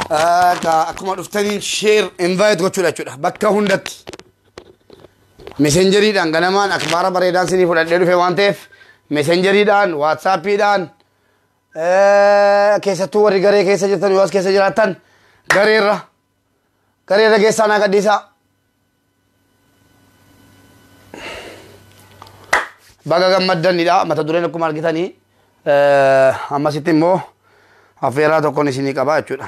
akkuma dhuftanii share invite gochuudha jechuudha bakka hundatti messengeridhaan ganamaan akbaara bareedaan sinii fudhadhee dhufe waan ta'eef messengeridhaan whatsaappiidhaan keessattuu warri garee keessa jirtan yoo as keessa jiraattan gareerra geessaa naa gadhiisaa baga gammaddanidha mata dureen akkuma argitanii ammasitti immoo affeeraa tokkoon isinii qabaa jechuudha.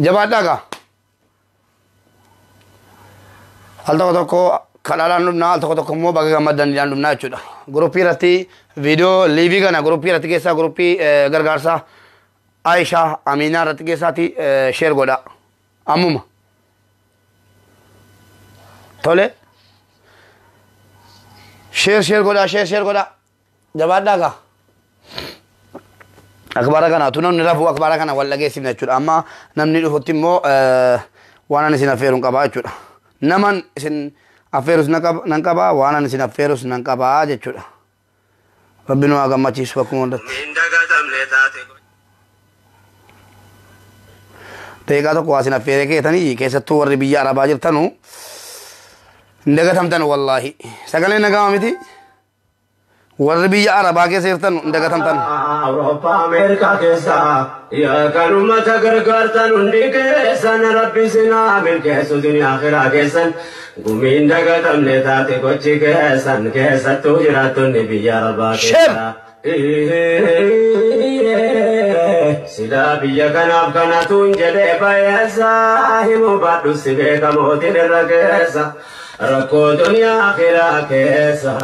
Jabaadhaga al tokko kadhaadhaan dhumnaa al tokko immoo baga gammaddanidhaan dhumnaa jechuudha. Guruppii irratti viidiyoo liivii kana guruppii irratti keessaa guruppii gargaarsaa Aishaa Aminaa irratti keessaati sheer godha ammuma tole sheer godha jabaadhaga akbaara kana tu namni rafu akbaara kana wal dhageessifna jechuudha. Amma namni dhufutti immoo waan ani isin affeeruun qabaa jechuudha. Naman isin affeerus nan qabaa waan ani isin affeerus nan qabaa jechuudha. Rabbiin waa gammachiisu akkuma hundatti. Teeqaa tokko waa isin affeeree keetanii keessattuu warri biyya Arabaa jirtanu hin dagatamtan wallaahi sagaleen nagama miti. warri biyya Arabaa keessa jirtan hin dagatamtan. Awurooppaa Ameerikaa keessa kan uummata gargaartan hundi keessan rabbi sinaa milkeessu dunia akhiraa keessan gumii hin dagatamne taate gochi keessan keessattuu jiraattonni biyya Arabaa keessa. Sila biyya kanaaf kanatuun jedhee bayeessa himu baadhu si beeka mootiin irra keessa rakkoo dunia akhiraa keessa.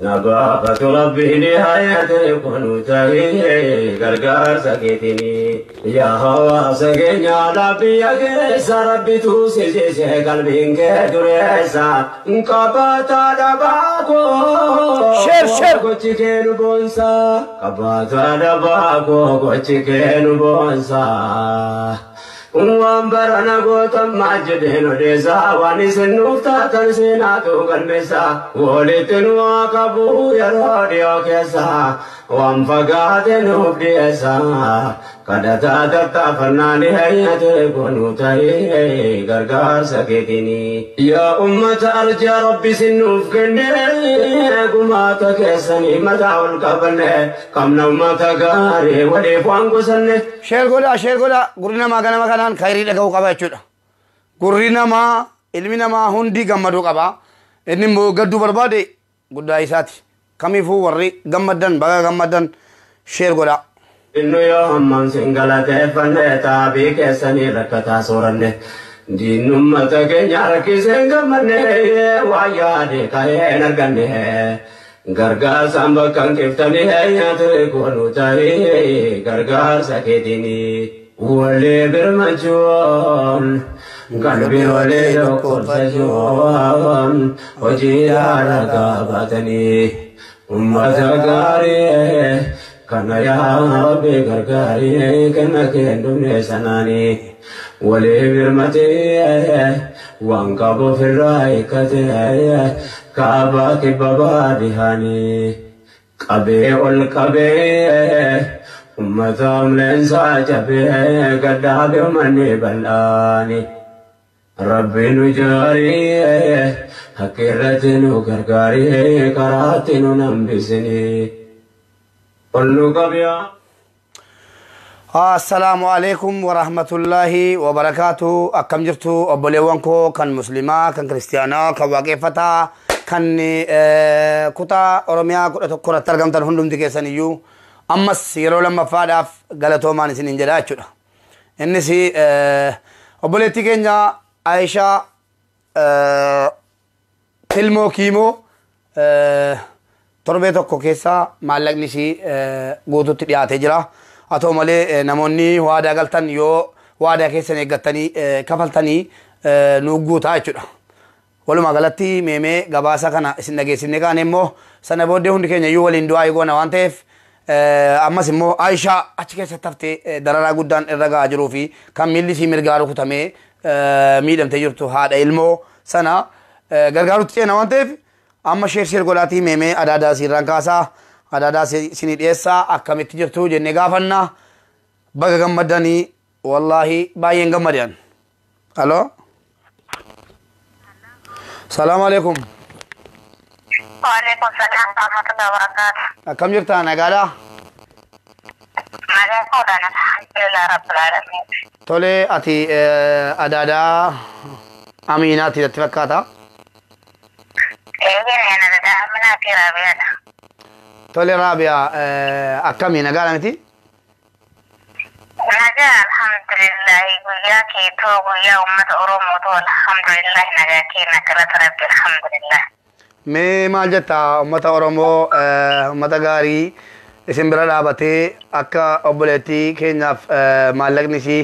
نبأت ربي نهاية قنوتي غرغر سكتني يا هوا سكين يا ربي يا كيس ربي توسي قلبي كدريسا كباتا دباكو شير كوتشيكين بونسا كباتا دباكو كوتشيكين بونسا وامبرنا قوتم ماجدين وديسا وانيسن نفتا تنسيناتو قلبسا ولتن واقبو يروديو كيسا وانفقاتن وبديسا قدتا دبتا فناني هيئة قنوتي غرغر سكتني يا أمة أرجى ربي سنوف كني قماتا كيساني متاع القبل كم نومتا غاري وليفوان قسني شير قولا قرنا ما كان خيري لكو قبا يچودا قرنا ما علمنا ما هندي غمدو قبا اني مو غدو بربادي غدا ايساتي كميفو وري غمدن بغا غمدن شير قولا إنه يوم من سنغلة فنة تابي كسني ركتا سورنة دين أمتك نياركي سنغمنة وعيادي كاين أرغنة غرغار سامبكان كفتني هيا تريكونو تاري غرغار سكتيني ولي برمجون قلبي ولي يقول سجون وجيها رقابتني أمتك غاري كنا يا ربي غرغاري كنا كندم سناني ولي برمتي وانقبو في الرايكة كابا كبابا دهاني قبي والقبي أمتهم لنسا جبي قدابي ومني بلاني ربي نجاري حكيرتنو غرغاري كراتنو نمبسني السلام عليكم ورحمة الله وبركاته أكم جرتو أبوليوانكو كان مسلمة كان كريستيانا كان واقفتا كان كتا أورميا كرة ترغم تنهندم تكيسانيو أمس يرو لما فادف غلطو ماني سنين جدا إنسي أبوليتي كينجا عائشة فيلمو كيمو torbe tokko keessa maallaqni ishii guututti dhiyaatee jira. Haa ta'u malee namoonni waadaa galtan yoo waadaa keessan eeggattanii kafaltanii nu guutaa jechuudha. Walumaa galatti meemee gabaasa kana isin dhageessifne kaan immoo sana booddee hundi keenya iyyuu waliin du'aa eegoona waan ta'eef ammas immoo Aishaa achi keessa taftee dararaa guddaan irra gahaa jiruu fi kan miilli isii mirgaa rukutamee miidhamtee jirtu haadha ilmoo sana gargaarutti ceena waan ta'eef amma sheer godhaatii meemee adaadaa siirraan kaasaa adaadaa sinii dhiyeessaa akkamitti jirtu jennee gaafannaa baga gammadanii wallaahi baay'een gammadan. Aloo. Salaamu alaikum. Waalaikum salam warahmatullahi wabarakatuh. Akkam jirta nagaadhaa? Nagaa koodhaan alhamdulillah rabbil alamin. Tole ati adaadaa Aminaati natti fakkaata? Eeyyee adaadaa Aminaati Raabiyaadha. Tole Raabiyaa akkami nagaadha miti? Nagaa alhamdulillah guyyaa keetoo guyyaa uummata Oromootu alhamdulillah nagaa keenya galata rabbi alhamdulillah. Mee maal jetta uummata Oromoo uummata gaarii isin bira dhaabatee akka obboleettii keenyaaf maallaqni isii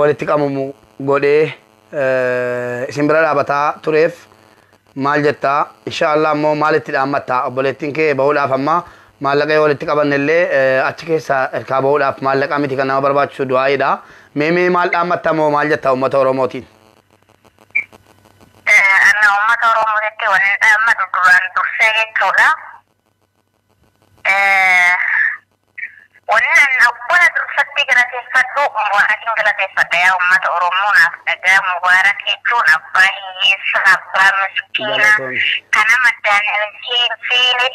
walitti qabamu godhee isin bira dhaabataa tureef maal jetta inshaallah immoo maalitti dhaammatta obboleettiin kee bahuudhaaf amma maallaqa walitti qabannellee achi keessa ergaa bahuudhaaf maallaqa miti kan nama barbaachisu du'aayiidha. Mee maal dhaammatta moo maal jetta uummata Oromootiin? Ana uummata Oromootti waliin dhaammatu duraan dursee jechuudha. Wannan abubuwan dursatti galateeffadhu mubarakin galateeffadha yaa uummata Oromoo naaf dhagaa mubarak jechuun abbaa hiyyeessa abbaa miskiina kana maddaan hin fiine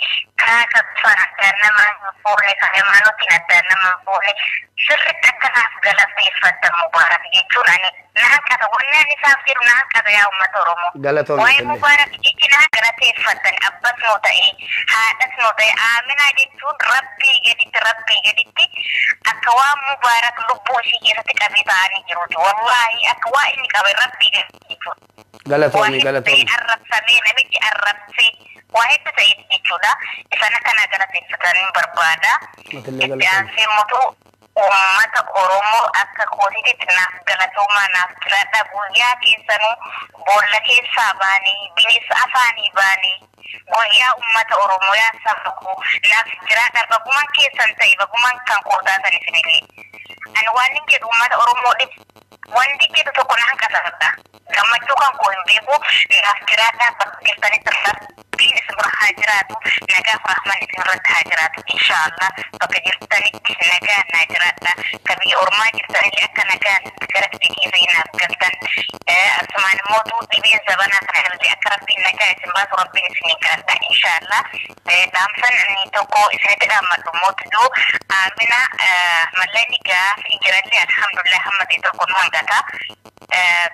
kaa kabsaan addaan nama hin fuune ka haymanotiin addaan nama hin fuune sirritti akka naaf galateeffadha mubarak jechuun ani naan qaba wannan isaaf jedhu naan qaba yaa uummata Oromoo waa'ee mubarak jechi naan galateeffadhan abbas nuu ta'e haadhas nuu ta'e Aaminaa jechuun rabbii gaditti akka waan mubarak lubbuu ishii keessatti qabee ta'anii jiruuti wallaahi akka waa inni qabe rabbii jechuudha. Galatoomii. Arrabsamee namichi arrabsee waa hedduu ta'e jechuudha. Isaan akkana galateeffatanii barbaada. Itti aansee mutuu uummata Oromoo akka kootiitti naaf galatoomaa naaf jiraadha guyyaa keessanuu boolla keessaa baanii bineensa afaanii baanii guyyaa uummata Oromoo yaa sabaku naaf jiraadha bagumaan keessan ta'e bagumaan kan qoodaatan isinillee ani waan hin jedhu uummata Oromoodhif wanti jedhu tokko naan qasadha gammachuu kan koo hin beeku naaf jiraadha bakka keessanitti rabbiin isin bira haa jiraatu nagaaf rahman isin irratti haa jiraatu inshaallah bakka jirtanitti nagaan naa jiraadha ka biyya ormaa jirtanillee akka nagaan gara biyya keessa naaf galtan asumaan immoo dhibeen zabanaa kana irratti akka rabbiin nagaa isin baasu rabbiin isin kadhadha inshaallah dhaamsan inni tokko isinitti dhaammadhu mootiyyuu Aamina mallayni gaafa jirallee alhamdulillah hamma ta'e tokko nu hangata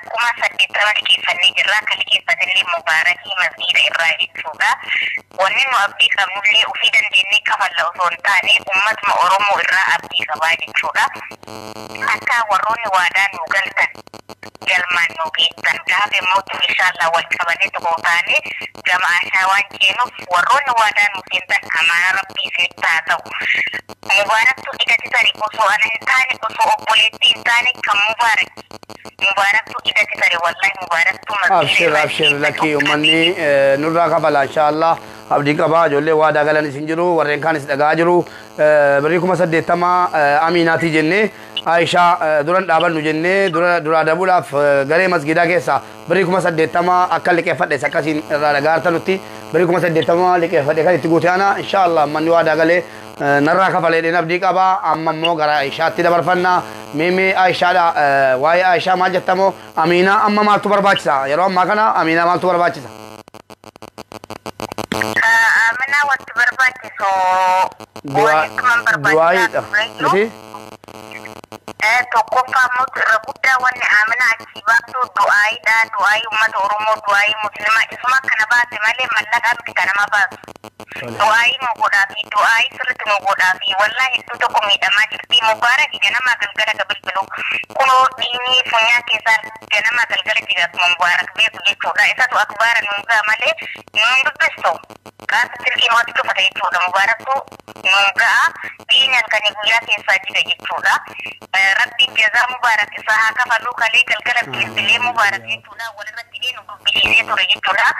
kuma 80 liqeeffannee jirra kan liqeeffatillee mubaarakii masgiida irraa jechuudha wanni nu abdii qabnullee ofii dandeenyee kafalla osoo hin taane ummatuma Oromoo irraa abdii qabaa jechuudha akka warroonni waadaa nu galtan galmaan nu geessan gaafa immoo inshaallah wal qabannee tokko taane gama Aishaa waan jeenuuf warroonni waadaa nu seentan amaana rabbii isinitti haa ta'u mubaaraktu idati tari osoo ana hin taane osoo obboleettii hin taane kan mubaaraktu idati tari wallahi mubaaraktu abshir lakki ummanni nurraa kafala inshaallah abdii qabaa ijoollee waadaa galan isin jiru warreen kaanis dhagaa jiru birrii 80 Aminaati jennee Aishaa duran dhaabannu jennee dura dabuudhaaf garee masgiidaa keessa birrii 80 akka liqeeffadhe akkasiin irraa dhagaarta nutti birrii 80 liqeeffadhe kan itti guute ana inshaallah manni waadaa galee narraa kafalee dheena abdii qabaa amma immoo gara Aishaatti dabarfannaa mee Aishaadha waa'ee Aishaa maal jettamoo Aminaa amma maaltu barbaachisa yeroo ammaa kana Aminaa maaltu barbaachisa? Aminaa wanti barbaachisu du'aayiidha miti? tokkoffaa mootu irra guddaa wanni Aaminaa achii baatu du'aayiidha du'aayii uummata Oromoo du'aayii musliimaa isuma kana baate malee mallaqaa miti kan nama baasu du'aayii nu godhaafi du'aayii sirriitti nu godhaafi wallaahi hedduu tokko miidhamaa jirti mubaaraki ganamaa galgala gabilbilu kunoo dhiinii funyaa keessaa ganamaa galgala jiraatuma mubaarak beeku jechuudha isatu akbaara nuungaa malee nuun dubbistu kaasa silkiin watti dhufata jechuudha mubaaraktu nuungaa dhiini halkanii guyyaa keessaa jira jechuudha ربي جزاء مبارك صحة كفلو خليك القلب كيسلي مبارك يتونا ولا تجين وبيجي ترجعنا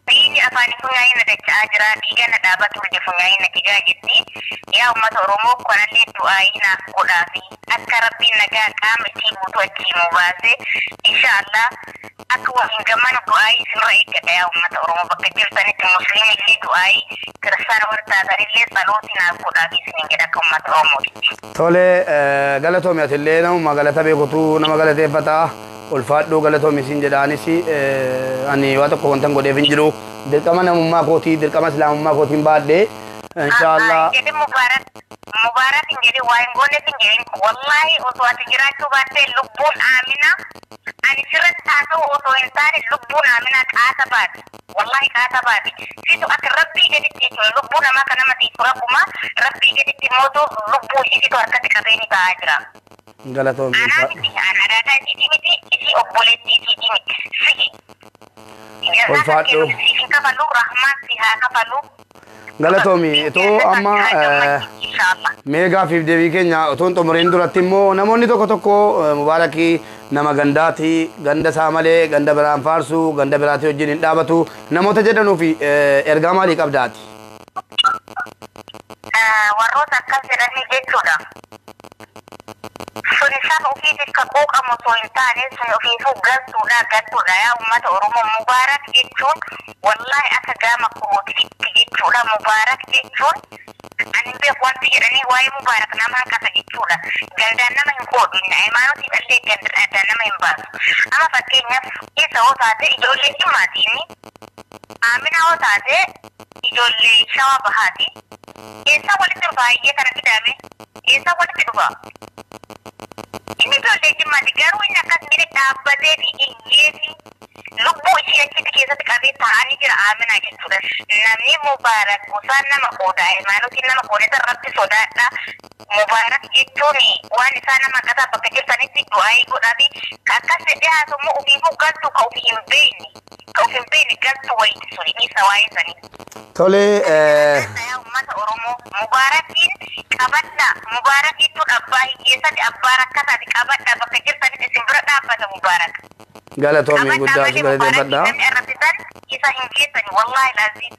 بيجي أفاني فنياين ندك أجرا إيجانا دابا ترجع فنياين نتيجة جدي يا أمة أرومو كنا لي دعائنا قدامي أكربي نجا كام تيمو توجي مبازي إن شاء الله أكوا إن كمان دعائي سنرأي كده يا أمة أرومو بكتير سنة المسلمين لي دعائي كرسان ورتا سري لي صلوتنا قدامي سنين كده كأمة أرومو tole galatoomii atillee namuma galata beekutu nama galateeffata ulfaadhuu galatoomii siin jedhaanis ani waa tokko wantan godheef hin jiru dirqama namummaa kootii dirqama islaamummaa kootiin baadhee inshallah jadi mubarak jadi wain gone tinggalin wallahi untuk ati jiraatu baate lubbun amina ani sirat taatu untuk intari lubbun amina kaata baat wallahi kaata baat situ ak rabbi jadi itu lubbun ama kana mati surabuma rabbi jadi timoto lubbu situ arkati kabeni ka ajra galatoomii ana ada miti isi obboleti miti sigi ulfaadhuu kafalu rahmat siha kafalu galatoomii itoo amma meegaa fiif deebii keenya otoon xumuriin duratti immoo namoonni tokko tokko mubaarakii nama gandaati ganda isaa malee ganda biraan faarsu ganda biraati wajjin hin dhaabatu namoota jedhanuu fi ergaa maalii qabdaati? Warroota akkas jedhanii jechuudha. Sun isaan ofiitif ka quuqamu osoo hin taane sun ofiifuu gadduudha yaa uummata Oromoo mubaarak jechuun wallahi akka gaama kurootitti jechuudha mubaarak jechuun ani beeku wanti jedhanii waa'ee mubaarak nama hanqata jechuudha gandaan nama hin qoodhu hayimaanotii dhallee gandaan nama hin baasu ama fakkeenyaaf isa hoo taate ijoollee dhimmaatiini Amina hoo taate ijoollee shawaa bahaati eessa walitti dhufa hayyee kana fidame eessa walitti dhufa inni ijoollee dhimmaati garuu inni akkas jedhe dhaabbatee fi iyyeefi lubbuu ishee achitti keessatti qabee taa'anii jira Amina jechuudha namni mubaarak gosaan nama qooda hayimaanotiin nama qoodeta rabbi sodaadha mubaarak jechuun waan isaa nama qataa bakka jirtanitti du'aayii godhaafi akkas jedhee haasommoo ofiifuu galtu ka ofii hin beekne ka ofii hin beekne galtu wayiiti suni isa waa'ee sanii. Tole ummata Oromoo mubaarakiin qabadha mubaarak jechuun abbaa hiyyeessati abbaa rakkataati qabadha bakka jirtanitti isin bira dhaabbata mubaarak. galatoomii guddaa si galateeffadha. Isa hin keessani wallahi laazim.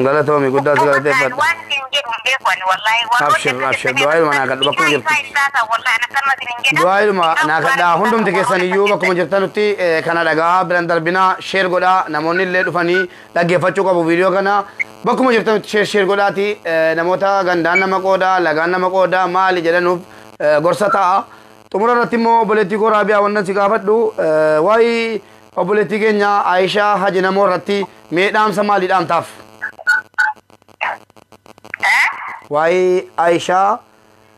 galatoomii guddaa si galateeffadha. Waan hin jedhu hin beekani wallahi. Abshir du'aayiluma naa kadhu bakkuma jirtu. Du'aayiluma naa kadhaa hundumti keessan iyyuu bakkuma jirtanutti kana dhagaa biran darbinaa sheer godhaa namoonni illee dhufanii dhaggeeffachuu qabu viidiyoo kana bakkuma jirtanutti sheer godhaati namoota gandaan nama qoodaa lagaan nama qoodaa maali jedhanuuf gorsa ta'a. Tumura irratti immoo obboleettii koo Raabiyaa wannan si gaafadhu waa'ee obboleettii keenya Aayishaa Haji namoo irratti mee dhaamsa maalii dhaamtaaf? Waa'ee Aayishaa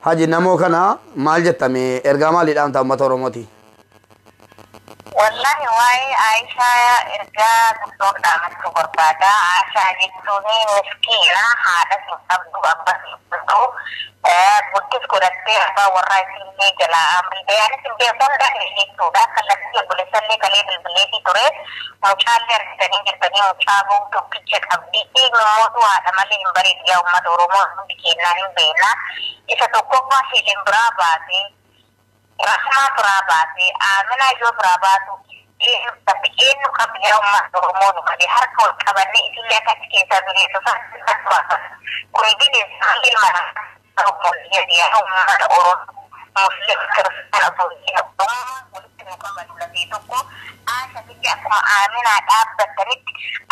Haji namoo kana maal jettame ergaa maalii dhaamtaaf uummata Oromooti? Wallahi waa'ee Aayishaa ergaa guddoo dhaamachuu barbaada. Aayishaa jechuun miskiina haadha hin qabdu abbaa hin qabdu guddis godhattee abbaa warraa isillee jalaa amrii anis hin beekuun dhahe jechuudha. Kallattii obboleessallee kalee bilbileetii ture mucaallee argitanii jirtanii mucaa ba'uu tokkicha qabdi. Dhiigni haadha malee hin bareedu yaa uummata Oromoo hundi kennaa hin beekna. Isa tokkoffaa isheen biraa baatee Rahma berabati, Amina jo berabatu. Tapi ini kabia umat Oromoo di harga kabarnya itu ya kita beli sesuatu. Kuni di sambil mana Oromoo dia umat Oromoo Muslim terus atau ini politik kabar itu kok asa tidak sama Amina dapat dan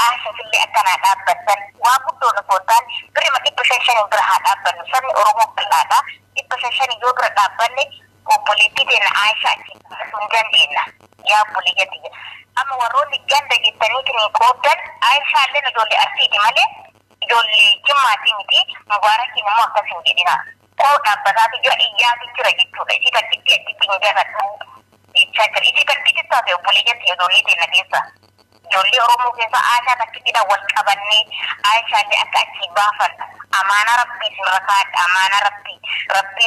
asa tidak akan dapat dan wabud dono kotan beri mati posisi yang berhadapan sani Oromoo berada di posisi yang juga berhadapan nih politik dan Aisha sunjan dina ya politik dia ama waroni ganda gitani kini kodan Aisha le na dole asidi male dole jumati miti mubarak ni mo ka singidina ko da badati jo iya dikira gitu isi ka tikki tinggal tu icha kali isi ka tikki ta de politik dia dole dina desa dole Oromoo kesa Aisha ta tikida wal kabanni Aisha le akaki bafan amana rabbi sirakat amana rabbi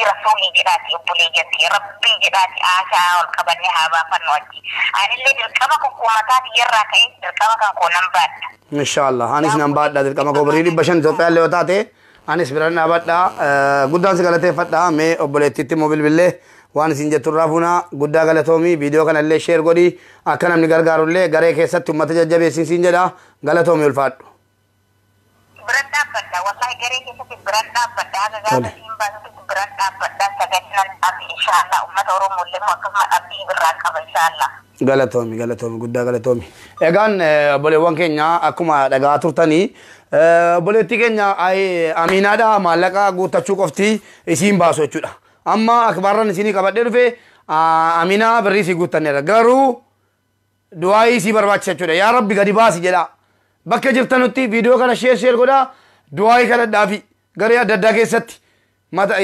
rasuli jedati obboleeyyatti rabbi jedati Aisha wal qabanne haba fannooti anillee dirqama kun kuumataati irraa ka'e dirqama kan koo nan baadha inshallah anis nan baadha dirqama koo birii 500 Itoophiyaa illee yoo taate anis biraan dhaabadha guddaan si galateeffadha mee obboleettiitti immoo bilbilee waan isin jettu raafuna guddaa galatoomi viidiyoo kana illee share godhi akka namni gargaaru illee garee keessatti ummata jajjabeessin siin jedha galatoomi ulfaadhu برد أبدا والله قريت يسوي برد أبدا هذا قال إنبا برد أبدا سجدنا أبي إن شاء الله أمة أروم اللي ما كم أبي بالركب إن شاء الله galatoomi guddaa galatoomi egaan obboleewwan keenya akkuma dhagaa turtanii obboleetti keenya amiinaadha maallaqa guuttachuu qofti isiin baasu jechuudha amma akbaarran isinii qabadhee dhufe amiinaa birrii isii guuttanneera garuu du'aayii isii barbaachisa jechuudha yaa rabbi gadi baasi jedha bakka jirtanutti viidiyoo kana share godhaa du'aayii kadhadhaafi garee adda addaa keessatti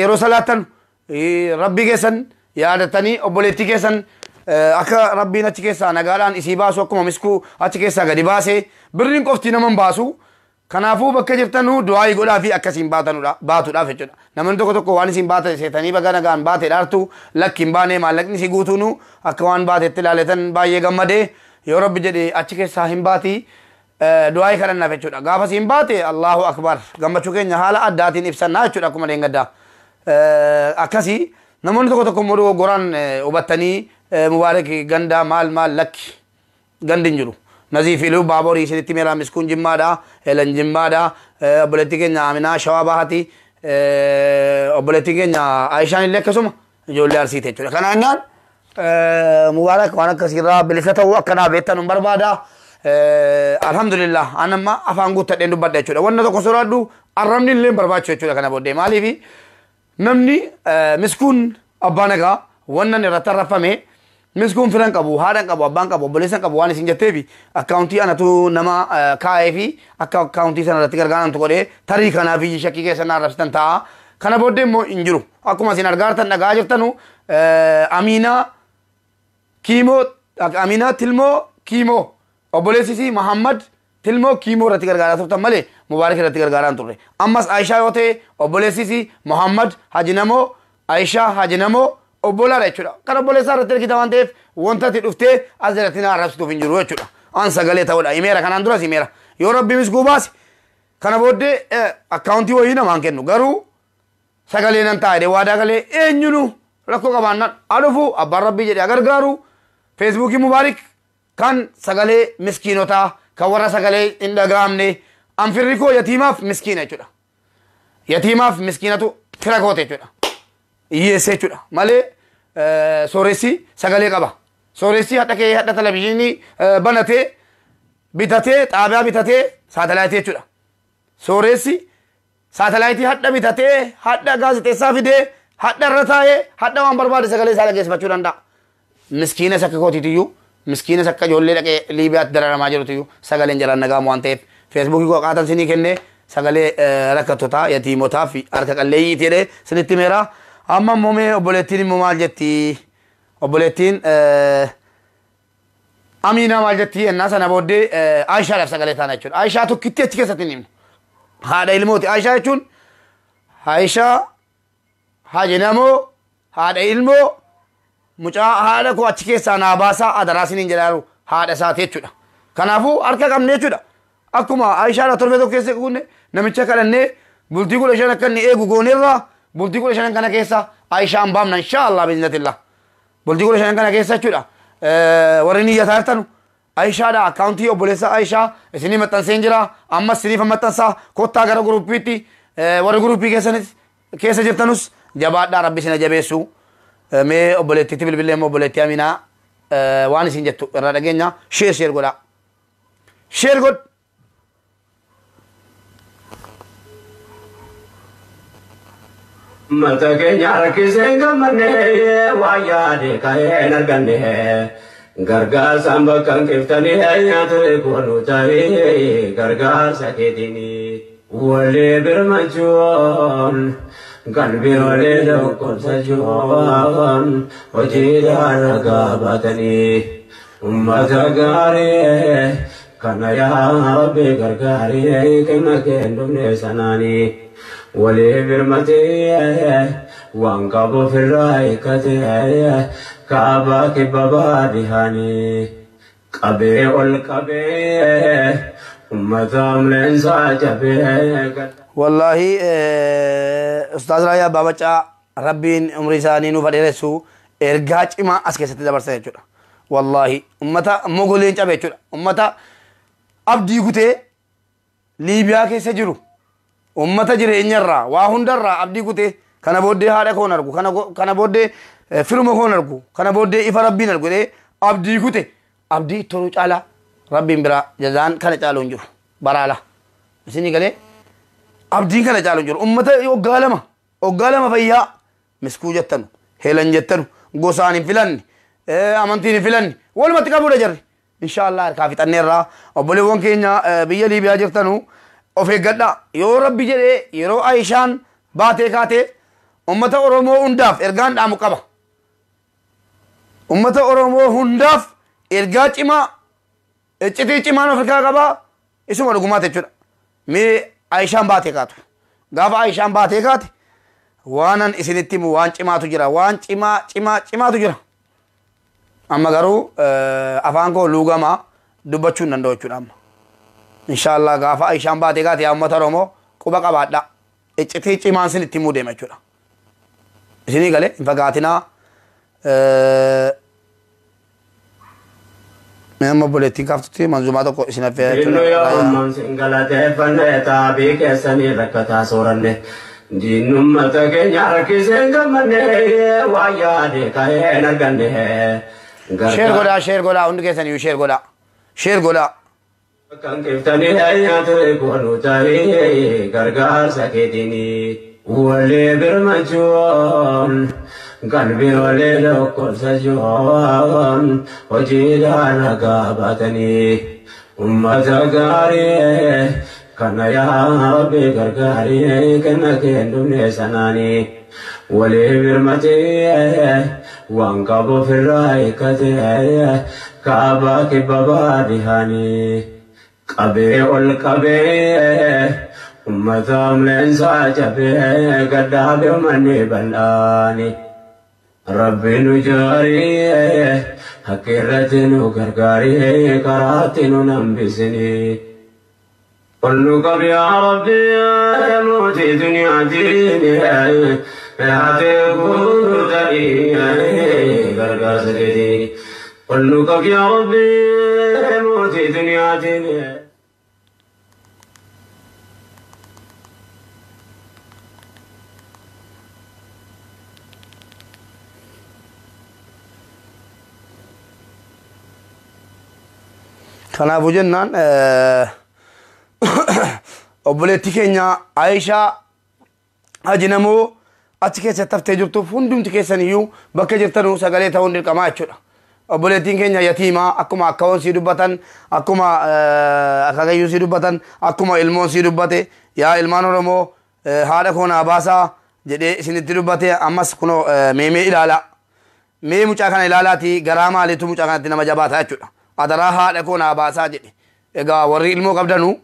yeroo salaattan rabbii keessan yaadatanii obboleettii keessan akka rabbiin achi keessaa nagaadhaan isii baasu akkuma miskuu achi keessaa gadi baase birriin qofti naman baasu kanaafuu bakka jirtanu du'aayii godhaa fi akkasiin baatuudhaaf jechuudha namni tokko waan isin baate seetanii baga nagaan baate dhaartu lakki hin baane maallaqni isii guutuunu akka waan baatetti ilaaletan baay'ee gammadee yoo rabbi jedhe achi keessaa hin baati du'aayii kadhannaaf jechuudha gaafa siin baate Allahu akbar gammachuu keenya haala addaatiin ibsannaa jechuudha akkuma deengaddaa akkasii namoonni tokko immoo goraan hubattanii مبارك غندا مال لك غندين جرو نزيف لو بابوري سنتي ميرا مسكون جمادا هلن جمادا بولتيكي نامنا شواباتي بولتيكي نا عائشان لك سوم جول ارسي ته كان مبارك وانا كثيرا بلسته وكنا بيت نمبر بادا الحمد لله انا ما افانغو تدندو بده چودا وانا تو كسرادو ارمني لين برباچو چودا كنا بودي مالي بي نمني مسكون ابانغا وانا نرترفمه مسكون فرنك أبو هارنك أبو بانك أبو بلسنك أبو واني سنجتبي أكاونتي أنا تو نما كايفي أكاونتي سنة تكر غانم تقولي تاريخ أنا في شكل كيس أنا رفتن تا كنا بودي مو إنجرو أكو ما سينار غارتن نجاجر تنو أمينة كيمو أمينة تلمو كيمو أبوليسي محمد تلمو كيمو رتكر غارا ترتا ملي مبارك رتكر غاران ترى أمس عائشة يوتي أبوليسي محمد حجنمو عائشة حجنمو obbola jechuudha kan obbola isaa irratti argita waan ta'eef wanta ati dhuftee as irratti na arrabsituuf hin jiru jechuudha an sagalee ta'uudha himeera kanaan duras himeera yoo rabbi miskuu baase kana booddee akkaawuntii wayii namaan kennu garuu sagalee nan taa'e waadaa galee eenyunu rakkoo qabaannan adufu abbaan rabbii jedhe agargaaru feesbuukii mubaarik kan sagalee miskiinotaa kan warra sagalee hin dhaga'amne an firri koo yatiimaaf miskiina jechuudha yatiimaaf miskiinatu fira koote jechuudha Iyyeessee jechuudha malee sooressi sagalee qaba sooressi hadha televizyiinii banatee bitatee xaabiyaa bitatee saatalaayitii jechuudha sooressi saatalaayitii hadha bitatee hadha gaazexeessaa fidee hadha irra taa'ee hadha waan barbaade sagalee isaa dhageessifachuu danda'a miskiinas akka kootiitiyyuu miskiinas akka ijoollee dhaqee liibiyaatti dararamaa jirutiyyuu sagaleen jalaan nagaamu waan ta'eef feesbuukii koo qaatan sinii kennee sagalee rakkattotaa yatiimotaa fi harka qalleeyyiitii jedhee sinitti meeraa amma momee obboleettiin immoo maal jetti obboleettiin Amiina maal jetti ennaa sana booddee Aishaadhaaf sagalee taana jechuudha Aishaa tokkitti achi keessatti hin himnu haadha ilmooti Aishaa jechuun Aishaa hajinamoo haadha ilmoo mucaa haadha koo achi keessaa naa baasaa adaraa siniin jedhaaru haadha isaati jechuudha kanaafuu harka qabne jechuudha akkuma Aishaadha torbe tokko keessa kunne namicha kadhannee bultii 15 akka inni eegu gooneerraa bultii 15 kana keessa Aishaan baamna inshallah biiznatillah bultii 15 kana keessa jechuudha warri niyyataa jirtanu Aishaadha akkaawuntii obboleessa Aishaa isinii maxxanseen jira ammas isiniif maxxansaa kottaa gara guruupiitti warri guruupii keessa jirtanus jabaadhaa rabbi isin jabeessu mee obboleettiitti bilbilee immoo obboleettii Aminaa waan isin jettu irraa dhageenya sheer godhaa sheer godh mata keenya harkisee gammanne waa yaade ka'ee arganne gargaarsaan bakka qiftanii nyaata koonu ta'ee gargaarsa keetiini walii birmachuun qalbii walii tokkomsachuun hojii daalagaa baatanii ummata gaarii kana yaa rabbi gargaarii kenna kennumne sanaanii ولي برمتي وانقبو في الرايكة كعباك بابا دهاني قبي والقبي أمتام لنسا جبه والله أستاذ رايا بابا ربين عمري ساني نفر رسو ergaa cimaa as keessatti dabarsa jechuudha. Wallahi ummata mogoleen cabe jechuudha. Ummata abdii gutee Liibiyaa keessa jiru. Ummata jireenyarraa waa hundarraa abdii gutee kana booddee haadha koon argu kana booddee firuma koon argu kana booddee ifa rabbiin argu jedhee abdii gute abdii toluu caalaa rabbiin biraa jazaan kana caaluu hin jiru baraala. Isinii galee abdiin kana caaluu hin jiru. Ummata waggaa lama fayyaa miskuu jettanu heelan jettanu gosaan hin filanne amantiin hin filanne walumatti qabuudha jarri. Inshallah harkaa fixanneerraa obboleewwan keenya biyya Liibiyaa jirtanu of eeggadhaa. Yoo rabbi jedhee yeroo Aishaan baatee kaatee ummata Oromoo hundaaf ergaan dhaamu qaba. Ummata Oromoo hundaaf ergaa cimaa iccitii cimaan Afrikaa qaba. Isuma dhugumaati jechuudha. Mee Aishaan baatee kaatu. Gaafa Aishaan baatee kaate waanan isinitti himu waan cimaatu jira. Waan cimaatu jira. Amma garuu afaan koo luugamaa dubbachuu hin danda'u jechuudha amma. Inshallah gaafa Aishaan baatee kaate yaa uummata Oromoo quba qabaadhaa. Iccitii cimaan isinitti himuu deema jechuudha. Isinii galee hin fagaatinaa. Nama obboleettiin kaaftutti manzumaa tokko isin affeera jechuudha. Diinnu yoo ammaan sin galateeffanne taabii keessanii rakkataa sooranne. Diinummata keenya harkiseen gammanne waan yaade ka'een arganne. Share godhaa hundi keessaniyyuu share godhaa. Kan kiftanii ayyaatu koonu tarii gargaarsa keetinii walee birmachuun qalbii walee tokkolsachuun hojiidhaan nagaa baatanii ummata gaarii kana yaa rabbi gargaarii kenna kennumne sanaanii walee birmatee waan qabu ofirraa hiikkatee kaabaa kibba baadiyyaanii. Qabee ol qabee ummata amleensaa cabee gaddaabee manni bal'aani. Rabbi nu jaarii haqqirratti nu gargaarii karaatti nu nambisini. Ol nu qabi yaa Rabbi mootii duniyaa diini yaatee guutanii gargaarsa keetii. Ol nu qabi yaa Rabbi mootii duniyaa diini. Kanaafuu jennaan obboleettii keenya Aishaa Hajinamoo achi keessatti haftee jirtuuf hundumti keessaniyyuu bakka jirtanuu sagalee ta'uun dirqamaa jechuudha. Obboleettiin keenya yatiimaa akkuma akkaawwan sii dubbatan akkuma akaakayyuu sii dubbatan akkuma ilmoon sii dubbate yaa ilmaan Oromoo haadha koo naa baasaa jedhee isinitti dubbate ammas kunoo mee ilaalaa. Mee mucaa kana ilaalaati garaa maaliitu mucaa kanatti nama jabaataa jechuudha. Adaraa haadha koo naa baasaa jedhe. Egaa warri ilmoo qabdanu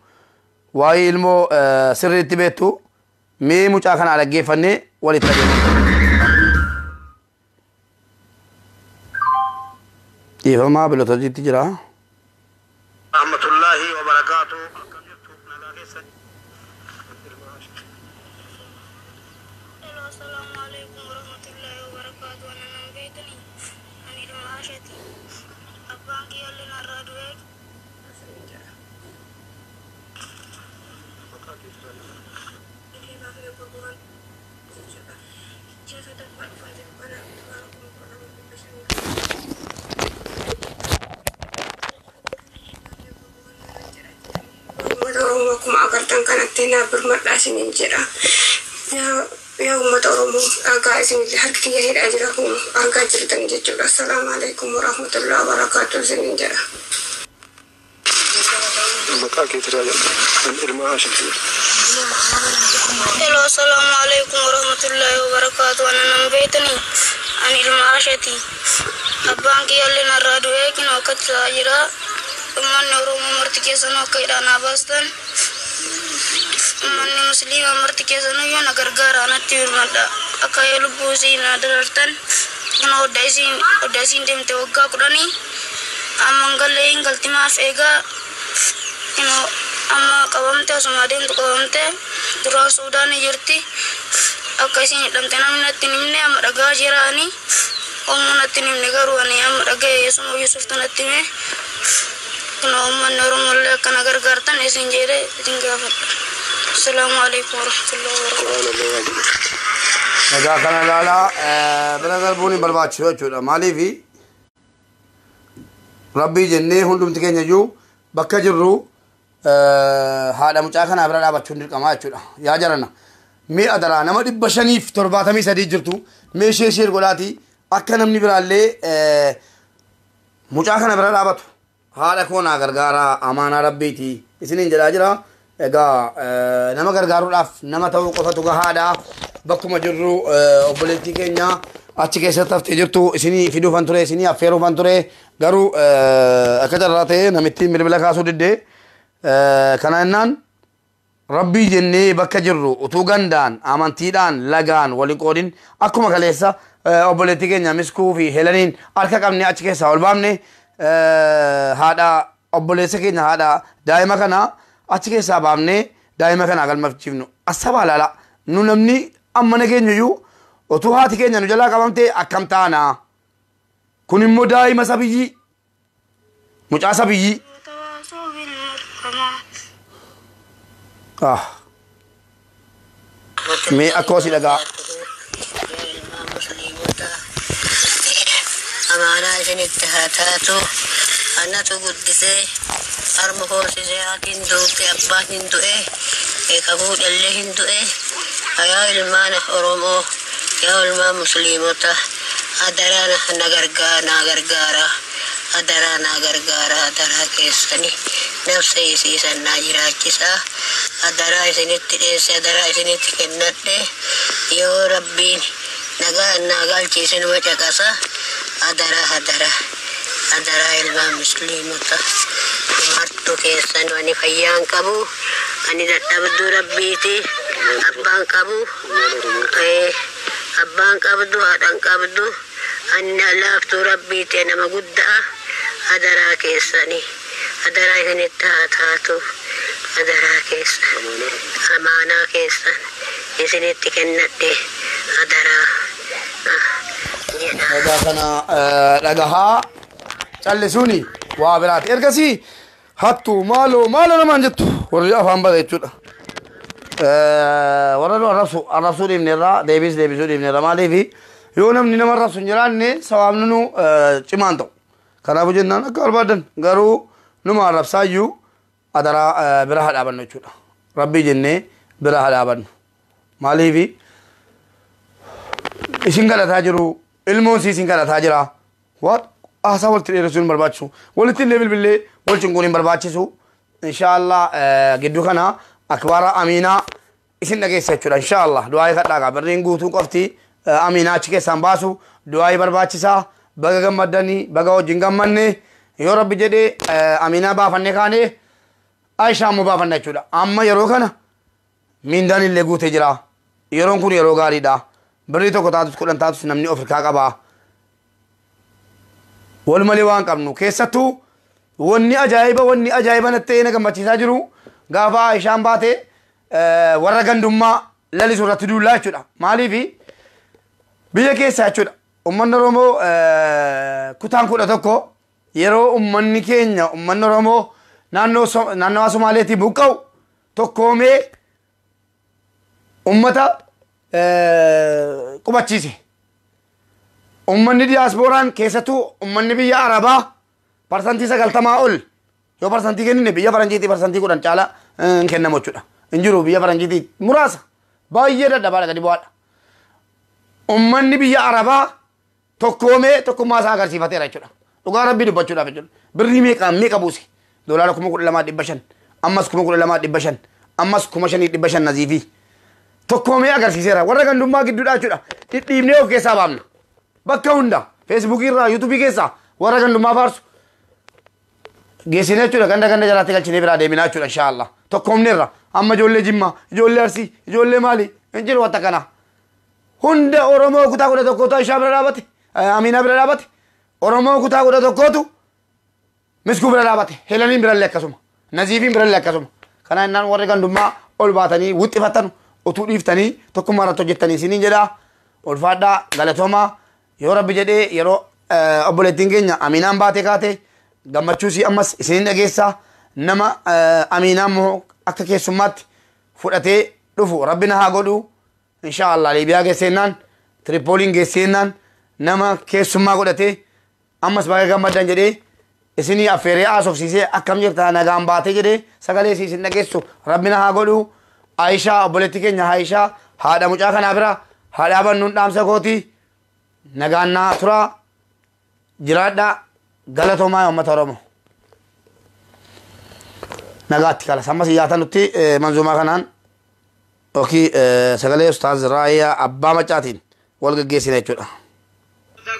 waa'ee ilmoo sirriitti beektu mee mucaa kana dhaggeeffannee walitti adeemna. Dhiifamaa bilootatti jira. Rahmatullahi wa barakaatu. Kuma agartan kanatti na birmadhaa isiniin jedha. Yaa uummata Oromoo argaa isinillee harki kiyya hidhaa jira kun argaa jirtan jechuudha. Assalaamu alaikum warahmatullahi wabarakaatuh isiniin jedha. Maqaa kee tajaajila ilmaa Haashimti. Hello, assalamu alaikum warahmatullahi wabarakatuh. Ana nama beektanii ani ilmaa Haashati. Abbaan kiyyaallee narraa du'ee kin akka tajaajila ummanni Oromoo marti keessanuu akka hidhaanaa baastan ummanni musliima marti keessanuu yoo na gargaara natti birmadha akka yoo lubbuu isii na darartan kuna odda isiin deemte waggaa 10 amma galee hin galtimaaf eegaa amma qabamte asuma deemtu qabamte duraan Suudaanii jirti akka isiin hidhamte namni natti himne amma dhagaa jiraanii أمنا تنم نجارو أنا يوم رجع يسمو يوسف تنتمي كنا أمنا نورم ولا كنا غرغرتان إسنجيرة تنجافر السلام عليكم ورحمة الله وبركاته. نجا كنا لالا بنظر بوني برباد شو مالي في ربي جنة هندم تكين يجو بكجرو هذا متأخر أبرد أبى تشوندر كمان شو يا جرنا مي أدرا نما دي بشنيف تربات مي سدي جرتو مي شير قولاتي أكنم نبرالله متأخر أبرد أبى هذا كون أغرغارا أمانة ربي تي إسنين جراجرا إجا نما غرغارو لاف نما تاو قفتو هذا بكم جرو أبلتي كينيا أشيك سطف تجرتو إسني فيديو فانتوري إسني أفيرو فانتوري غارو أكتر راتي نمتي مربلا كاسو ددي كنانان ربي جنة بكجرو وتوغندان أمانتيدان لغان ولينكودين أكو مكاليسا أبلتي كينيا مسكو في هلانين أركا كامني أشيك سأولبامني هذا أبليس كينيا هذا دائما كنا أشيك سأبامني دائما كنا أقل مفجفنو أسبا لا نونمني أمنا كينيا يو وتوهاتي كينيا نجلا كامنتي أكمتانا كوني موداي مسابيجي مجاسا بيجي مي أكوسي لغا أمانا إذن اتهاتاتو أنا تقدسي أرمخوسي زياكين دوكي أباكين دوئي إيكابود الليهن دوئي أيا إلمانا أرومو يا إلما مسلموتا أدرانا نغرغارا أدرانا غرغارا أدرا كيساني نفسي سيسان ناجرا كيسا أدرا إسنت إيسا أدرا إسنت كنت يو ربين نغال كيسن وجاكاسا أدرا إلما مسلموتا مرتو كيسان واني فيان كابو أني دتابدو ربيتي أبان كابو أبان كابدو هادان كابدو أن لافتو ربيتي أنا مقدّا أدرا كيساني أدرا إذن التاتاتو أدرا كيسان أمانا كيسان إذن التكنتي أدرا هذا كنا لقاها سالسوني وابرات إركسي هاتو مالو نمان جتو ورجع فهم بدأ يجودا ورجع الرسول ابن الرا ديبيس ابن الرا مالي في يونم نينما الرسول جراني سوامنو چمانتو كنا بجنان كاربادن غارو نما رب سايو أدرا براه الأبن نجودا ربي جنة براه الأبن مالي في إشينغلا تاجرو المونسي إشينغلا تاجرا وات أحسن ولتري رسول برباتشو ولتري ليفل بالله ولتشنقولين برباتشو إن شاء الله جدو كنا أكبر أمينة إسن نجي سيتشودا إن شاء الله دعاء خطأ برينغو توقفتي أمينة تشكي سامباسو دعاء برباتشسا بغا مدني بغا جنغمني يا رب جدي أمينة بافني كاني عائشة مبافني تشودا أما يروكنا من داني لغو تجرا يرون كوني يروغاري دا بريتو كتاتو كلن تاتو نمني أفريقيا كبا والمليوان كمنو كيستو وني أجايبة نتينا كم بتشي ساجرو غافا عائشة باتي ورقان دمّا للي سورة دولا تشودا مالي في بيجا كيسا تشودا أمنا رومو كتان كودا توكو يرو أمني كينيا أمنا رومو نانو أسوماليتي بوكاو توكو مي أمتا قبتشيسي أمني دياسبوران كيستو أمني بيا عربا برسانتي سقلتما أول يو برسانتي كنني بيا برانجيتي برسانتي كودان چالا كننا موچودا انجرو بيا برانجيتي مراسا بايدا دبالا كدي بوال أمني بيا عربا توكومي توكوما ساغر سيفاتي راچودا دوغا ربي دبچودا بچون بريمي كامي كابوسي دولار كومو كود لما دبشن امس كومو كود لما دبشن امس كومشني دبشن نزيفي توكومي اگر سيسرا ورا گندوما گدودا چودا تيمني او كيسا بامنا بكا هوندا فيسبوك يرا يوتيوب كيسا ورا گندوما فارس جيسينا چودا گندا جراتي كلچني برا ديمنا چودا ان شاء الله توكوم نيرا اما جولي جيما جولي ارسي جولي مالي انجر واتكنا هوندا اورومو كوتا كودا توكوتا شابرا رابتي امينا برا رابتي اورومو كوتا كودا توكوتو مسكو برا رابتي هلانين برا لكاسوما نزيفين برا لكاسوما كانا نان ورا گندوما اول باتاني وطي فاتانو otu dhiiftanii tokkummaa irratti hojjettanii isiniin jedha ulfaadhaa galatooma yoo rabbi jedhee yeroo obboleettiin keenya aminaan baatee kaate gammachuusii ammas isin dhageessa nama aminaan moo akka keessummaatti fudhatee dhufu rabbina haa godhu inshallah Liibiyaa geessennaan Tripoliin geessennaan nama keessummaa godhatee ammas baay'ee gammadan jedhee isini affeeree aasofsiisee akkam jirta nagaan baatee jedhee sagalee isin dhageessu rabbina haa godhu Aisha obboleettii keenya Aisha haadha mucaa kanaa bira haadha bannuun dhaamsa kooti nagaannaa tura jiraadha galatoomaa uummata Oromoo nagaatti kala sammas yaatan nutti manzuumaa kanaan oki sagalee ustaaz Raayyaa abbaa macaatiin wal gaggeessina jechuudha.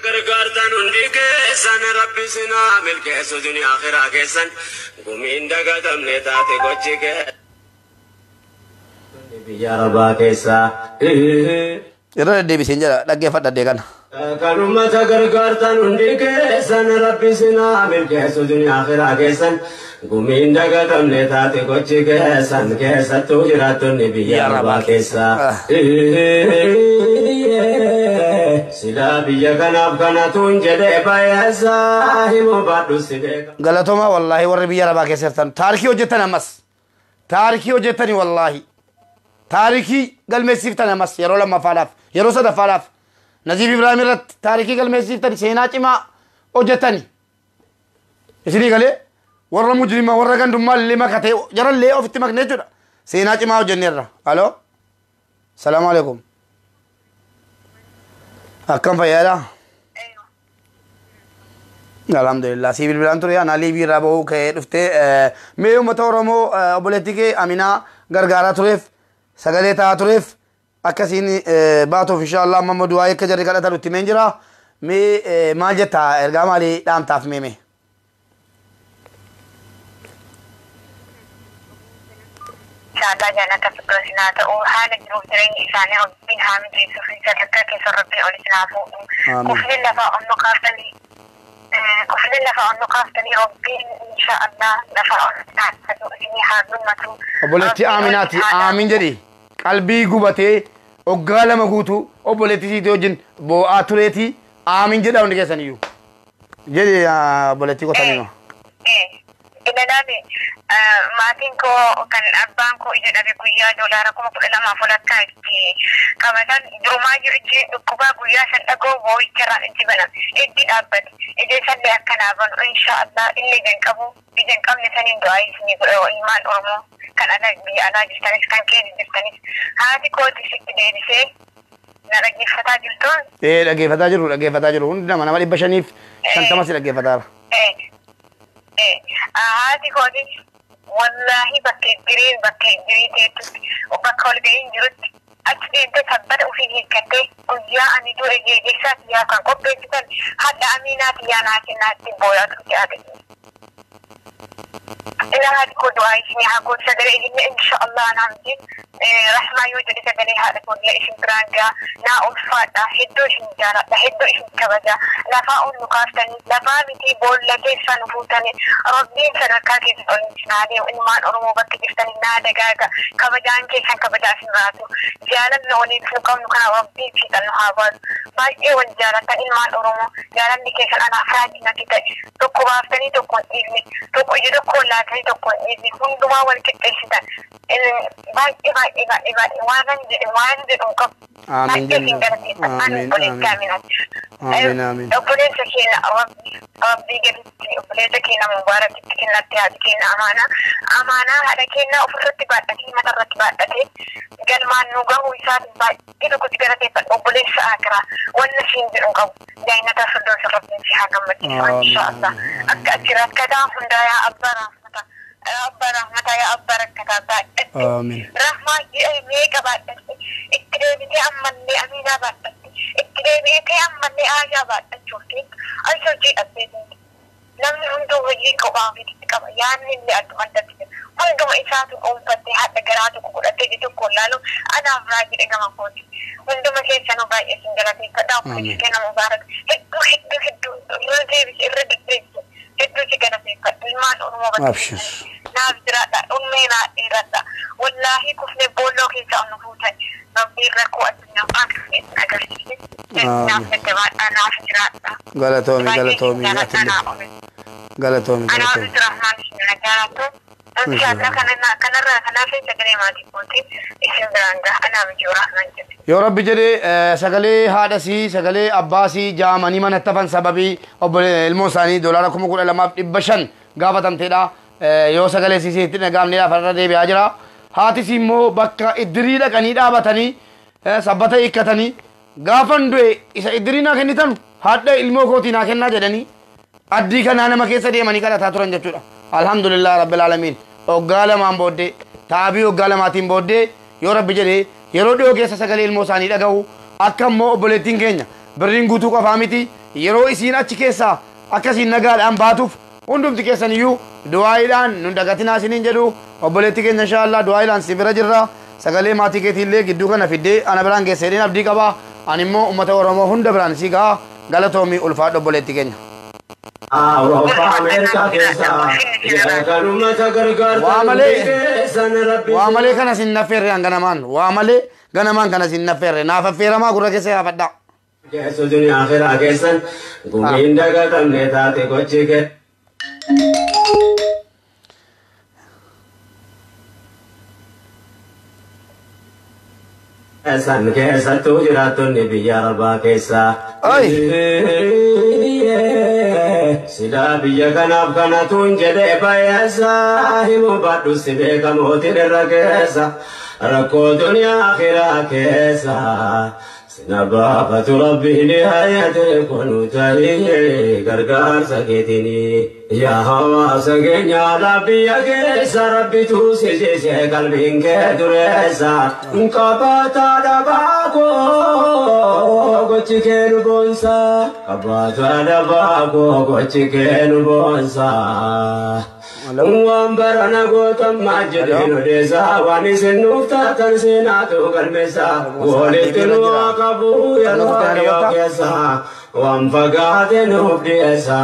gargaartan hundi keessan rabbi sinaa milkeessu dunia akhiraa keessan gumiin dagatamne taate gochi kee biyya Arabaa keessaa irra deddeebiseen jedha dhaggeeffadha kana. kan ummata gargaartan hundi keessan rabbi sinaa milkeessu dunia akhiraa keessan gumiin dagatamne taate gochi keessan keessattuu jiraattonni biyya Arabaa keessaa sila biyya kanaaf kanatuun jedhee baay'eesaa himoo baadhu si beeka. Galatooma wallaahi warri biyya Arabaa keessa jirtan taarikii hojjetan ammas taarikii hojjetani wallaahi taarikii galmeessiftan ammas yeroo lammaffaadhaaf yeroo sadaffaadhaaf Naziif Ibrahim irratti taarikii galmeessiftan seenaa cimaa hojjetani isinii galee warra mujrima warra gandummaa lima katee jarallee ofitti maknee jechuudha seenaa cimaa hojjenneerra. Aloo salaamu alaikum akkam fayyaadha. Alhamdulillah si bilbilaan ture ana Liibii irraa bahuu ka'ee dhuftee mee uummata Oromoo obboleettii kee Aminaa gargaaraa tureef sagalee ta'aa tureef akkasiin baatuuf inshallah amma du'aa akka jarri kadhatan nutti meen jira mee maal jetta ergaa maalii dhaamtaaf meeme. Inshallah jannata firdawsinaa ta'uu haala jiruuf jireenya isaanii wajjin haa mijeessuu fi sadarkaa keessa rabbii ol isinaa fuudhu. Kufni lafaa onnoo kaaftanii kufni lafaa onnoo kaaftanii rabbiin inshallah lafaa ol taasisatu isinii haa dummatu. Obboleettii Aminaati aamin jedhi qalbii gubatee oggaa lama guutuu obboleettii siitii wajjin boo'aa tureeti aamin jedha hundi keessan iyyuu jedhi obboleettii qotamima. Ilalaame maatiin koo kan abbaan koo ija dhabe guyyaa doolaara 12,000 walakkaa itti qabatan durumaa jirti dhukkubaa guyyaa san dhagoo boo'icharraan itti banam itti dhaabbate ija isallee akkanaa banu inshallah illee jan qabu ijan qabne saniin du'aa isinii godhe ilmaan Oromoo kan ala biyya alaa jirtanis kan keessa jirtanis haati kooti sitti deebisee na dhaggeeffataa jirtuun. Dhaggeeffataa jiru hundi nama 550 si dhaggeeffataara. haati kootis wallahi bakkee jirii teettutti bakka ol ga'iin jirutti achi deemtee sabbata ofii hiikkattee guyyaa ani dura geegessaa tiyyaa kan qopheessitan hadda Aminaa tiyyaa naa kennaatti booyaa turte haati. Ila haati koo du'aa isinii haa gootu sagalee isinii inshallah naamti rahmaa yoo jedhe sagalee haadha koollee isin biraan gaa naa ulfaadha hedduu isin jaaladha hedduu isin kabaja lafaa ol nu kaaftanii lafaa miti boolla keessaa nu fuutanii rabbiin sadarkaa keessa ol isinaa deemu ilmaan Oromoo bakka jirtanii naa dagaaga kabajaan keessan kabajaa isin raatu jaalalli waliif nu qabnu kana rabbiin fiixan nu haa baatu baay'ee wal jaalatan ilmaan Oromoo jaalalli keessan anaaf raajii natti ta'e tokko baaftanii tokko hin dhiifne tokko ija tokko laatanii tokko hin dhiifne hundumaa wal qixxeessitan baay'ee waan jedhu qabu. Amiin amiin. Obboleessa keenya rabbii gaditti obboleessa keenya mubaarakitti kennatti haati keenya amaanaa haadha keenya ofirratti baadhatee matarratti baadhatee galmaan nu gahuu isaatiin baay'ee tokkotti galateeffadha obboleessa akiraa wanna siin jedhu qabu jaayinataa firdoon rabbiin si haa gammachiisu inshallah akka achi rakkataa hundaa yaa abbaa rahmata yaa abbaa rakkataa baadhatte rahmaa meeqa baadhatte itti deebitee ammallee Aminaa baadhatte itti deebitee ammallee Aishaa baadhachuuf as hojii dhabdeetiin namni hunduu hojii kophaa ofiitti qaba yaanni illee addumatti jira hunduma isaatu dhuunfattee haadha garaatu kukudhattee jiru tokko laalu anaaf raajii gama kooti hunduma keessanuu baay'ee sin galateeffadha obboleessi keenya mubaarak hedduu irra deebise irra deddeebise hedduu si galateeffadha ilmaan Oromoo bakka naaf jiraadha أمينا إيرتا والله كفنا بولو كيسا نفوتا ربي لكو أتنا أكفي أكفي نعم نتبع أنا فجراتا غلطومي أنا غلطومي عبد الرحمن شنو جالتو إن شاء الله كنا في سجلي ما تكونتي اسم درانجا أنا بجو رحمن جدي يا رب جدي سجلي هذا سي سجلي أباسي جامني من التفن سببي أو الموساني دولاركم يقول لما بشن قابتن تدا يو سجلي سي تنا قام نيا فرد دي بياجرا هاتي سيمو بكا إدريلا كنيدا بتني سبته إكتني قافن دوي إذا إدرينا كنيتن هذا علمه كوتينا كنا جدني أدري كنا ما كيسة دي ماني كلا تاتورن جتورا الحمد لله رب العالمين وقال ما بودي تابي وقال ما تيم بودي يا رب جدي يرو كيسة سجل الموساني لقاه أكم مو بولتين كينيا برينغو تو كفاميتي يرو إسينا تكيسة أكاسين نقال أم باتوف وندم تكيسة نيو دعائلان نندقتنا سنين جدو وبولتين كينيا إن شاء الله دعائلان سبرا جرا سجل ما تكيتي اللي جدو كنا في دي أنا بران كيسرين أبدي كبا أنيمو أمته ورمو هند بران سيكا غلطومي ألفات وبولتين كينيا أوروبا أمريكا كيسا يا كانوا تغرغر وعملي كان سنفر غنمان وعملي غنمان كان سنفر ناففر ما غره كيسا فدا كيسو دنيا آخرة كيسن غومين دغا تمنه تاتي کوچيك San keessa tu jiraatonni biyya arbaa keessa. Sida biyya kanaaf kanatu hin jedhee baay'eessa himu baadhu si beekamooti irra keessa rakkoo duniyaa akhiraa keessa. Sinabaafatu rabbiin haayate kunu ta'ee gargaarsa keetini. Yaa hawaasa keenya biyya keessa rabbitu si jese qalbiin kee dureessa. Kabaata dhabaakoo gochi kee nu boonsa. Kabaata dhabaakoo gochi kee nu boonsa. Waan barana gootammaa jedheen odeessa waan isin nuuf taatan seenaatu galmeessa. Walitti nu qabu yeroo dhiyoo keessa waan fagaate nuuf dhiyeessa.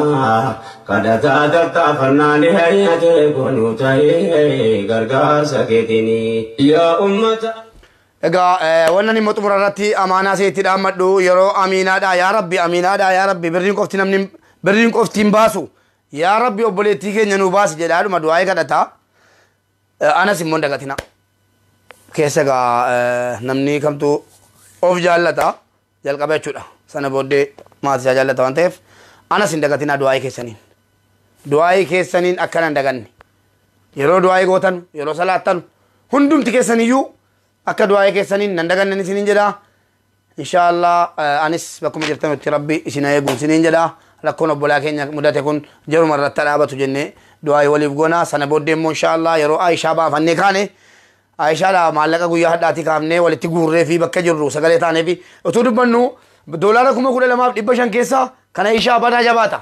Kadhataa tattaafannaan hayyate kunu ta'ee gargaarsa keetini. Yaa ummata. Egaa wannan immoo xumura irratti amaanaa seetti dhaammadhu yeroo amiinaadha yaa rabbi amiinaadha yaa rabbi birriin qofti namni birriin qoftiin baasu. يا ربي أبوليتي كي نوباس جدارو ما دعائي كذا أنا سيمون دعاتنا كيسة نمني كم تو أوف جالتا جال كبير شولا سنة بودي ما تجا جالتا وانتف أنا سين دعاتنا دعائي كيسانين أكران دعاني يرو دعائي قوتن يرو سلاتن هندوم تكيساني يو أكر دعائي كيسانين ندعان نسينين جدا إن شاء الله أنس بكم جرتنا تربي إسناء يقول سنين جدا لكون أبولا كينيا مدة تكون جرم مرة تلعبة تجني دعاء ولي بقونا سنة بودي إن شاء الله يرو عائشة بافني كانه عائشة لا مالك أقول يا داتي كامنه ولي تقول في بكة جرو سقالي ثاني في أتود بنو دولاركم أقول لما تبشن كيسا كان عائشة بنا جباتا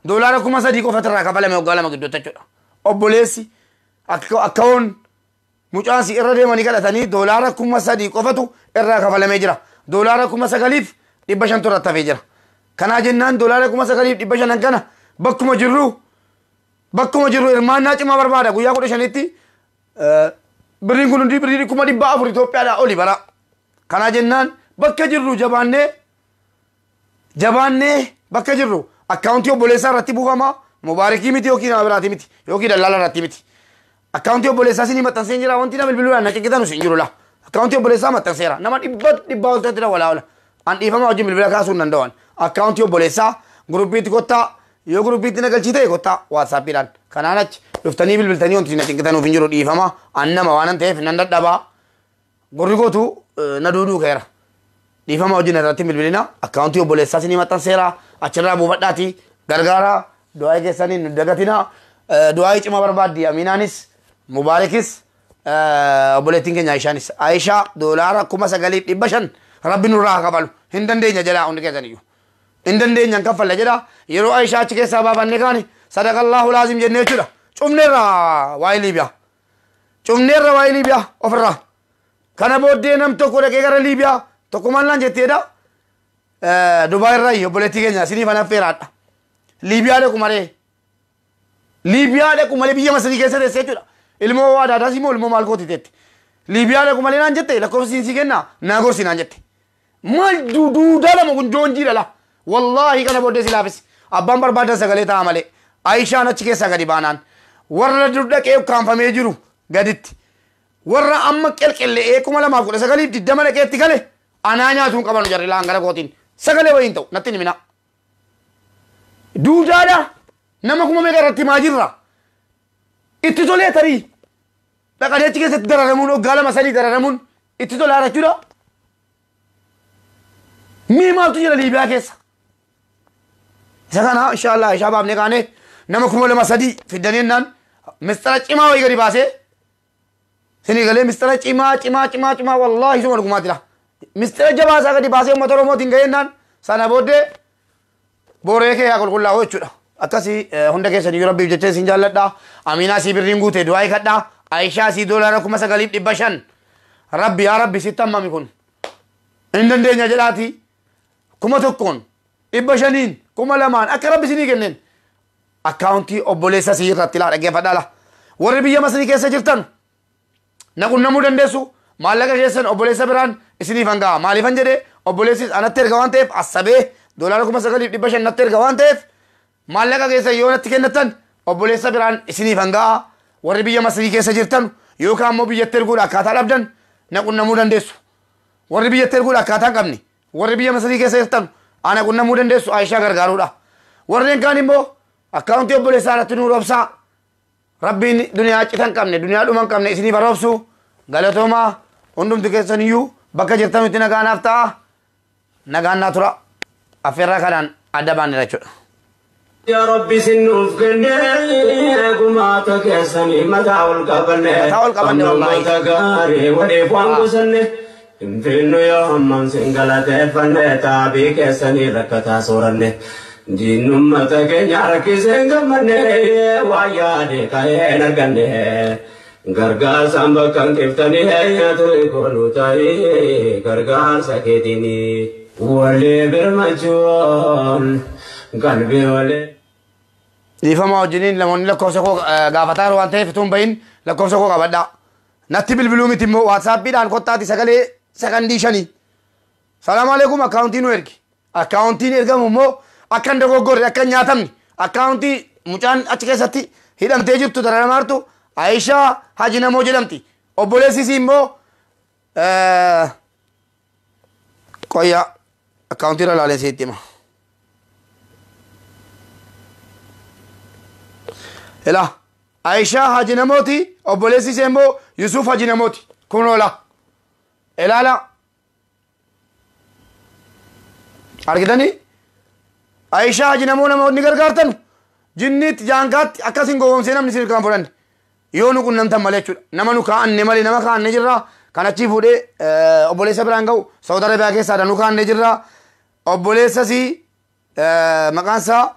دولاركم أصدقوا فترة كفلا ما يقال ما قدرت تجرا أبوليسي أكون مجانسي إرده ماني كلا ثاني دولاركم أصدقوا فتو إرده كفلا ما يجرا دولاركم أصدقاليف تبشن ترى تفجر كنا جنان دولاركم أصدقاليف تبشن أنكنا بكم جرو إرمان ناچ ما بربادا قويا قد شنيتي برين كنون دي برين كما دي بافر إثيوبيا لا أولي برا كنا جنان بك جرو جبانne بك جرو أكاونتيو بوليسا رتبو كما مباركي متي يوكي نابراتي متي يوكي دلالا رتي متي أكاونتيو بوليسا سيني متنسينجرا وانتنا بالبلولا نكي كده نسينجرو لا أكاونتيو بوليسا متنسيرا نما دبا تتلا ولا أن إفهم أوجي بالبلولا كاسون نندوان أكاونتيو بوليسا جروبيت كوتا يو جروبيت نقل شيء كوتا واتساب يران كنانج لفتني بالبلتني وانتنا كده نوفينجرو إفهم أنما وانا تيف نندد دبا غوريغوتو ندودو كيرا إفهم أوجي نراتي بالبلنا أكاونتيو بوليسا سيني متنسيرا أشرا بوبداتي غرغارا دعاء كيساني ندغتنا دعاء چما بربادي امينانس مباركس بولتين كن عائشانس عائشة دولار كما سغالي دبشن رب نور قبل هندن دي جلا اون كيسانيو هندن دي نان كفل جلا يرو عائشة چكي سبب نكاني صدق الله لازم جنة چلا چومنرا واي ليبيا اوفرا كان بودي نم تو كورا كيغر ليبيا تو كمان جتيدا دبي راي بولتين كن سيني فانا فيرات ليبيا ده كماري بيجي مسني كيسة ده سيجولا ilmoo waa daadaa simoo ilmoo maal kooti teetti liibiyaa leeku malee naan jette lakkoofsi si kenna naa gorsi naan jette maal duudaa lama kun joonjii dhala wallaahi kana booddee si laafis abbaan barbaadan sagalee ta'a malee Aishaan achi keessa gadi baanaan warra dhaqee kaanfamee jiru gaditti warra amma qelqellee 2019 dhaqeetti gale anaa nyaatuun qabanu jarri laangara kootiin sagalee wayiin ta'u natti himina duudaadha nama kuma meeqa irratti maa jirra itti tolee tarii dhaqanii achi keessatti dararamuun hoggaa lama sadii dararamuun itti tolaa jechuudha mii maaltu jira liibiyaa keessa isa kana inshaallah Aishaa baafnee kaanee nama 2003 fiddaniennaan mistara cimaa wayii gadi baasee sini galee mistara cimaa wallaahi suma dhugumaatidha mistara jabaasaa gadi baasee uummata Oromootiin gaheennaan sana booddee booree kee yaa qulqullaa'oo jechuudha akkasii hunda keessanii yoo rabbiif jechee isin jaalladha Aminaa sii birriin guutee du'aa kadhaa Aishaa sii doolaara 9,500 rabbi yaa rabbi sitti hammami kun hin dandeenya jedhaati 1,000 500 2,000 akka rabbi sinii kenneen akkaawuntii obboleessa sii irratti laa dhaggeeffadhaa warri biyya Masrii keessa jirtan na qunnamuu dandeessu maallaqa keessan obboleessa biraan isiniif hangaa maaliifan jedhee obboleessis anatti erga waan ta'eef asabee doolaara 9,500 natti erga waan ta'eef maallaqa keessan yoo natti kennatan obboleessa biraan isiniif hangaa warri biyya Masrii keessa jirtan yookaan immoo biyyatti erguudha akkaataa dhabdan na qunnamuu dandeessu warri biyyatti erguudha akkaataa hin qabne warri biyya Masrii keessa jirtan ana qunnamuu dandeessu Aishaa gargaaruudha warreen kaan immoo akkaawuntii obboleessaa irratti nuu roobsaa rabbiin duniyaa citan qabne duniyaa dhuman qabne isiniif roobsu galatoomaa hundumti keessan iyyuu bakka jirtanitti nagaanaaf ta'a nagaannaa tura affeerraa kanaan adda baanne jechuudha. يا ربي سنوف كني قمات كسني متى والقبل والله تقاري ولي فوق سني فينو يوم من سنقلت فني تابي كسني ركتا سورني جن متى كنيارك سنقمني ويادي كاين أرغني غرغار سامبكن كفتني هيا تريكونو تاي غرغار سكيتني ولي برمجون قلبي ولي dhiifama wajjiniin namoonni lakkoofsa koo gaafataa waan ta'eef tun bahin lakkoofsa koo qabadha natti bilbiluu miti immoo waatsaappiidhaan kottaati sagalee sakandii 5 salaamu alaikum akkaawuntii nu ergi akkaawuntiin ergamu immoo akka hin dogoggorre akka hin nyaatamne akkaawuntii mucaan achi keessatti hidhamtee jirtu dararamaartu Aishaa Haji Namoo jedhamti obboleessisii immoo qoyyaa akkaawuntii irra ilaalee sitti hima ela Aishaa Haji Namooti obboleessisee immoo Yusuf Haji Namooti kunoola ilaala argitanii Aishaa Haji Namoo namoonni gargaartan jinniitti jaankaatti akkasin gowwoomsee namni isin kan fudhanne yoo nu qunnamtan malee jechuudha nama nu kaa'anne malee nama kaa'anne jirra kan achii fuudhee obboleessa biraan ga'u Saawud Arabiyaa keessaa nu kaa'anne jirra obboleessasii maqaan isaa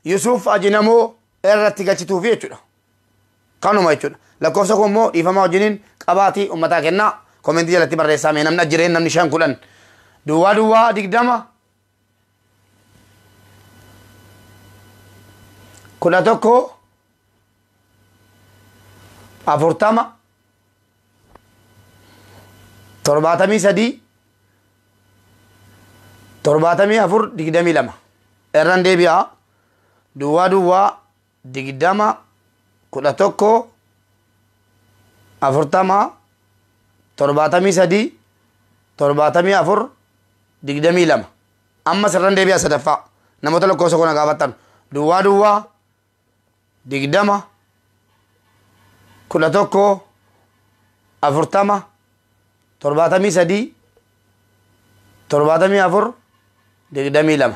Yusuf Haji Namoo irratti galchituufi jechuudha kanuma jechuudha lakkoofsa koo immoo dhiifama wajjiniin qabaatii ummataa kennaa komentii jalatti barreessaa mee namni ajjireen namni 5 10 duwwaa 20 11 40 73 74 22 irraan deebi'aa duwwaa 20 11 40 73 74 22 amma sirran deebi'a sadaffaa namoota lakkoofsa kana gaafattan duwwaa 20 11 40 73 74 22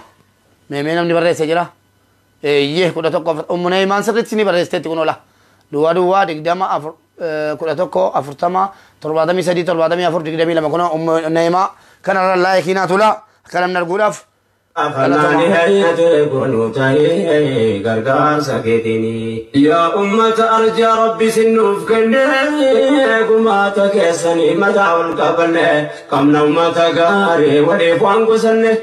mee namni barreessee jira ye kuda tokko umune iman sirritti ni barreessiteetti kun ola duwwaa 20 11 40 73 74 22 kun umune kana laayikiina tula kana narguudhaaf أفناني هيا تكونوا تاي غرغار سكتيني يا أمة أرجى ربي سنوف كني قما تكسني متى والقبل كم نوم تغاري ولي فوانكو سني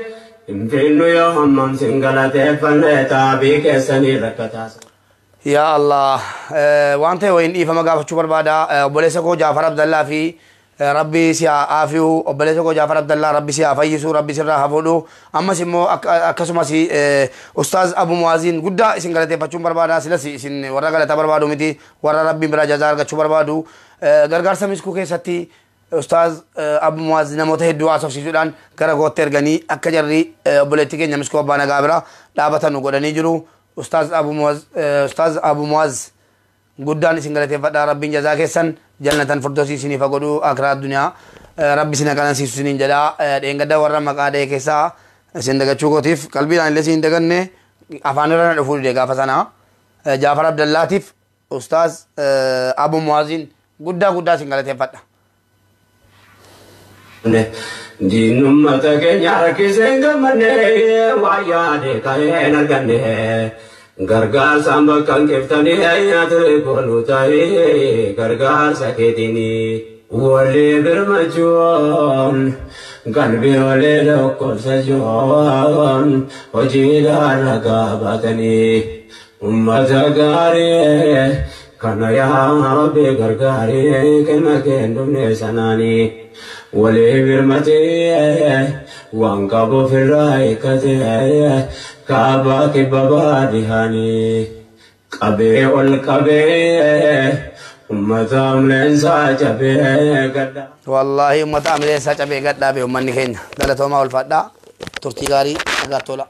إنفينو يوم من سنغلة فني تابي كسني ركتاس يا الله وانت وين إيه فما قاف شو بربادا بوليسكو جعفر عبد الله في ربي سيا آفيو بوليسكو جعفر عبد الله ربي سيا فيسو ربي سيرا حفظو أما سمو أكسو مسي أستاذ أبو موازين قدا إسن غلطة فشو بربادا سلسي إسن ورا غلطة بربادو متي ورا ربي برا جزار كشو بربادو غرغر سمسكو كيستي أستاذ أبو موازين نموته الدعاء صف سيدان كرغو ترغني أكجري بوليتيكي نمسكو بانا غابرا لابتا نقودني جرو أستاذ أبو معاذ قدان سنغلتي فدا ربي جزاك حسن جنة فردوسي سني فقدو أكرا الدنيا ربي سنة كان سيسو سنين جدا إنغدا ورا مقادة كيسا سندقى چوكوتيف قلبي لان لسي اندقن أفان رنا رفول ديگا فسانا جعفر عبد اللطيف أستاذ أبو معاذ قدا سنغلتي فدا دين أمتك يارك سنغمن وعيا ديكا نرغن غرغار سامبك كفتني ايات كونوتاي غرغار سكيتني ولي برمجون قلبي ولي لكل سجون وجيدا رقابتني أمتك غاري كان يا ربي غرغاري كما كان دمني سناني ولي برمتي وانقبوا في الرايكة كابا كبابا دهاني قبي والقبي أمتام لنسا جبي قدا والله أمتام لنسا جبي قدا بأمني كين دلتو ما والفادا ترتيغاري أغاتولا